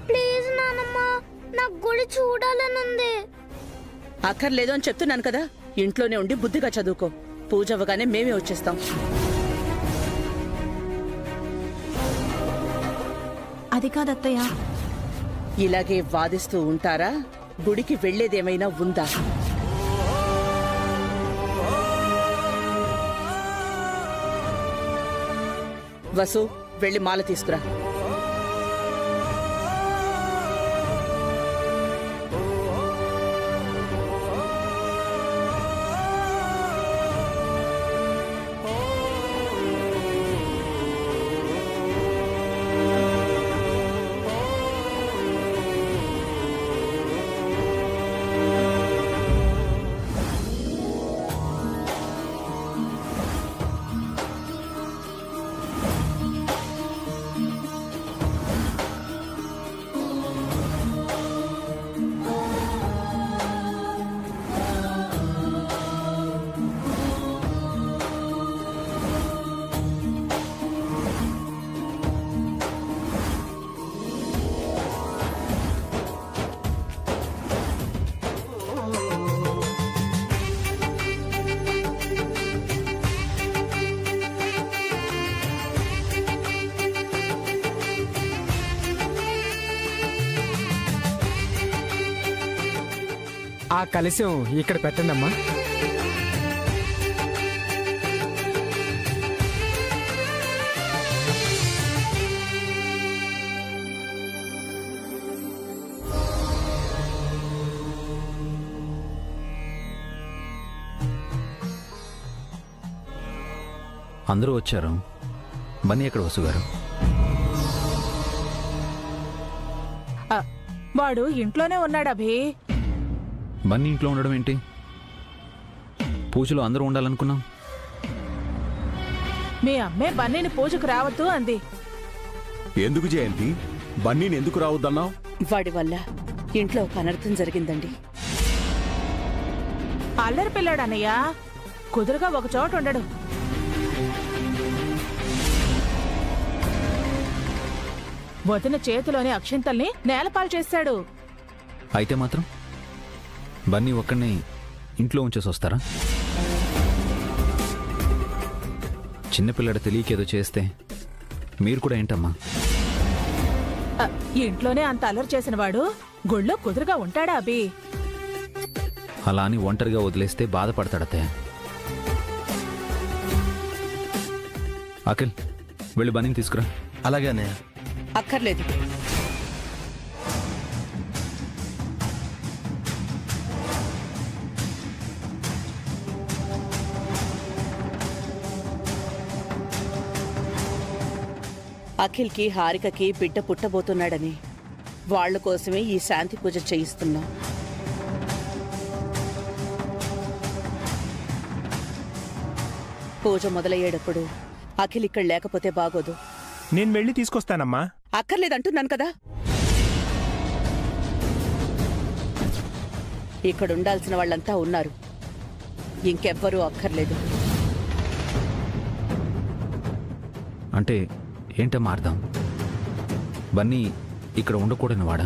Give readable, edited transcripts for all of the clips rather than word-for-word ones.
Please నానమ్మ, నాకు గుడి చూడాలనుంది. అక్కర్లేదు అని చెప్తున్నాను కదా. ఇంట్లోనే ఉండి బుద్ధిగా చదువుకో. పూజ అవ్వగానే మేమే వచ్చేస్తాం. అది కాదత్తయ్య. ఇలాగే వాదిస్తూ ఉంటారా? గుడికి వెళ్లేదేమైనా ఉందా? వసు, వెళ్ళి మాల తీసుకురా. ఆ కలశం ఇక్కడ పెట్టండమ్మా. అందరూ వచ్చారు. బన్నీ ఎక్కడ వసు గారు? వాడు ఇంట్లోనే ఉన్నాడు అభి. బన్నీ ఇంట్లో ఉండడం ఏంటి? పూజలో అందరూ ఉండాలనుకున్నాం. మీ అమ్మే బన్నీని పూజకు రావద్దు అంది. ఎందుకు జయంతి? బన్నీని ఎందుకు రావద్దన్నావు? వాడి వల్ల ఇంట్లో ఒక అనర్థం జరిగిందండి. అల్లరి పిల్లాడు అన్నయ్య, కుదురుగా ఒక చోట ఉండడు. వదిన చేతిలోని అక్షింతల్ని నేలపాలు చేశాడు. అయితే మాత్రం బన్నీ ఒక్కడిని ఇంట్లో ఉంచేసి వస్తారా? చిన్నపిల్లడు తెలియకేదో చేస్తే మీరు కూడా ఏంటమ్మా? ఇంట్లోనే అంత అల్లరి చేసిన వాడు గుళ్ళో కుదురుగా ఉంటాడా అభి? అలా అని ఒంటరిగా వదిలేస్తే బాధపడతాడతే. అఖిల్, వెళ్ళి బన్నీని తీసుకురా. అలాగనే. అక్కర్లేదు. అఖిల్కి హారికకి బిడ్డ పుట్టబోతున్నాడని వాళ్ల కోసమే ఈ శాంతి పూజ చేయిస్తున్నాం. పూజ మొదలయ్యేటప్పుడు అఖిల్ ఇక్కడ లేకపోతే బాగోదు. నేను వెళ్ళి తీసుకొస్తానమ్మా. అక్కర్లేదంటున్నాను కదా. ఇక్కడ ఉండాల్సిన వాళ్ళంతా ఉన్నారు. ఇంకెవ్వరూ అక్కర్లేదు. అంటే ఏంటమ్మా అర్థం? బన్నీ ఇక్కడ ఉండకూడని వాడా?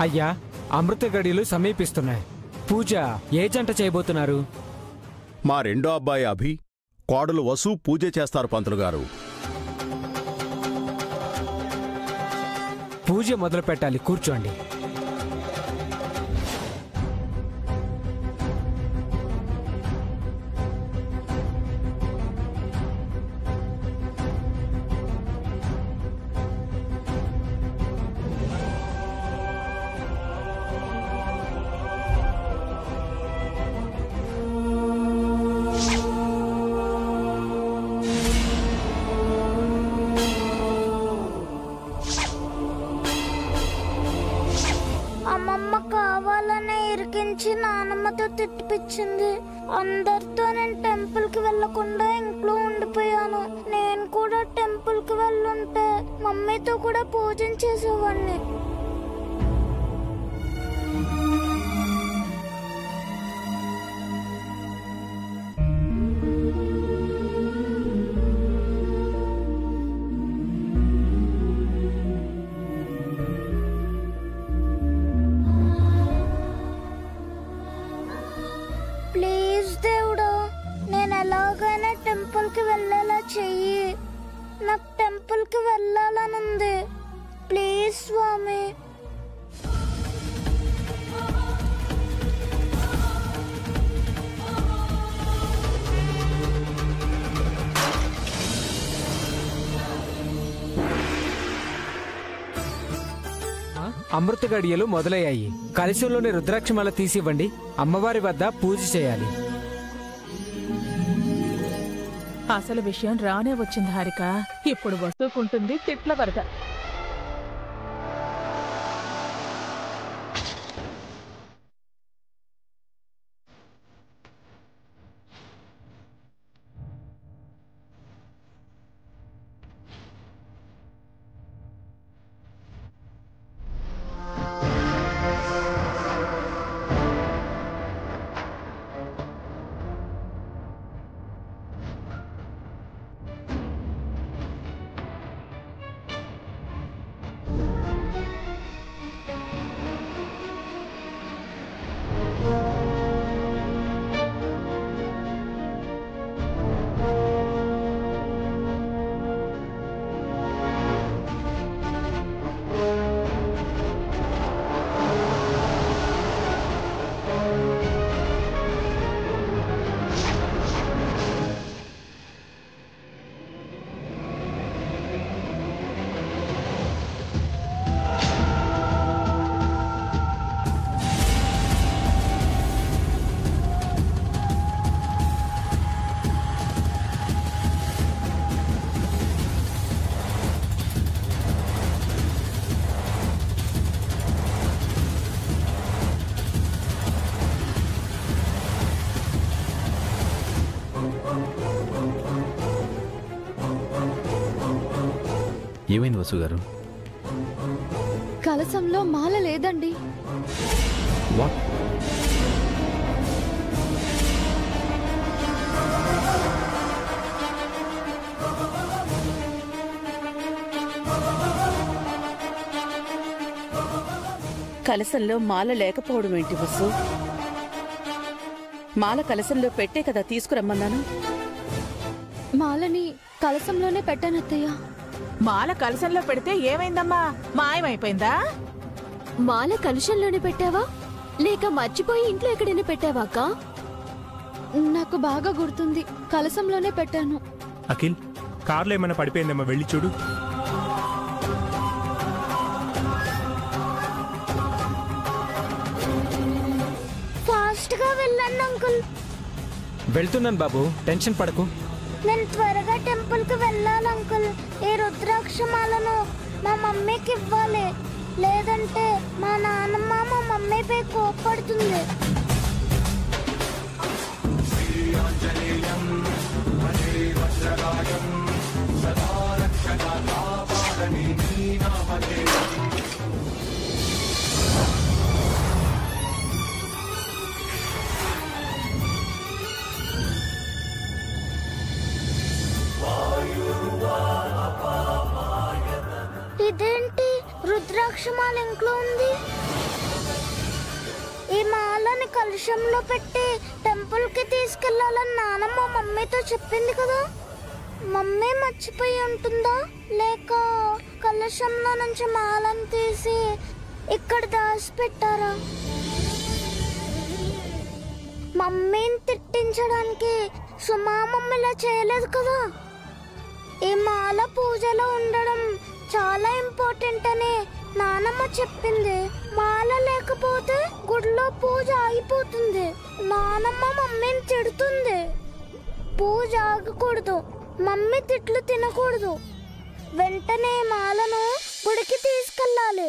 అయ్యా, అమృత గడియలు సమీపిస్తున్నాయి. పూజ ఏ జంట చేయబోతున్నారు? మా రెండో అబ్బాయి అభి, కోడలు వసు పూజ చేస్తారు పంతులు గారు. పూజ మొదలు పెట్టాలి, కూర్చోండి. నాన్నమ్మతో తిట్టిపించింది. అందరితో నేను టెంపుల్ కి వెళ్లకుండా ఇంట్లో ఉండిపోయాను. నేను కూడా టెంపుల్ కి వెళ్ళుంటే మమ్మీతో కూడా పూజన చేసేవాడిని. అమృత గడియలు మొదలయ్యాయి. కలశంలోని రుద్రాక్షమాల తీసివ్వండి. అమ్మవారి వద్ద పూజ చేయాలి. అసలు విషయం రానే వచ్చింది హారిక. ఇప్పుడు వస్తువుకుంటుంది తిట్ల వరద. ఏమైంది వసు గారు? కలశంలో మాల లేదండి. వాట్? కలశంలో మాల లేకపోవడం ఏంటి వసు? మాల కలశంలో పెట్టే కదా తీసుకురమ్మన్నాను. మాలని కలశంలోనే పెట్టానత్తయ్య. మాల కలశంలో పెడితే ఏమైందమ్మా? మాయమైపోయిందా? మాల కలశంలోనే పెట్టావా లేక మర్చిపోయి ఇంట్లో ఎక్కడైనా పెట్టావా అక్క? నాకు బాగా గుర్తుంది, కలశంలోనే పెట్టాను. అఖిల్, కార్లో ఏమైనా పడిపోయిందమ్మా, వెళ్ళి చూడు. ఫాస్ట్ గా వెళ్ళండి అంకుల్. వెళ్తున్నాను బాబు, టెన్షన్ పడకు. నేను త్వరగా టెంపుల్ కి వెళ్ళాలి అంకుల్. ఈ రుద్రాక్షమాలను మా మమ్మీకి ఇవ్వాలి, లేదంటే మా నాన్నమ్మ మా మమ్మీపై కోప్పడుతుంది. ఇదేంటి, రుద్రాక్షమాల ఇంట్లో ఉంది? ఈ మాలని కలశంలో పెట్టి టెంపుల్ కి తీసుకెళ్లాలని నానమ్మ మమ్మీతో చెప్పింది కదా. మమ్మీ మర్చిపోయి ఉంటుందా, లేక కలశంలో నుంచి మాలను తీసి ఇక్కడ దాచిపెట్టారా? మమ్మీని తిట్టించడానికి సుమా మమ్మీలా చేయలేదు కదా. ఈ మాల పూజలో ఉండడం చాలా ఇంపార్టెంట్ అని నానమ్మ చెప్పింది. మాల లేకపోతే గుడిలో పూజ ఆగిపోతుంది. నానమ్మ మమ్మీని తిడుతుంది. పూజ ఆగకూడదు, మమ్మీ తిట్లు తినకూడదు. వెంటనే మాలను గుడికి తీసుకెళ్ళాలి.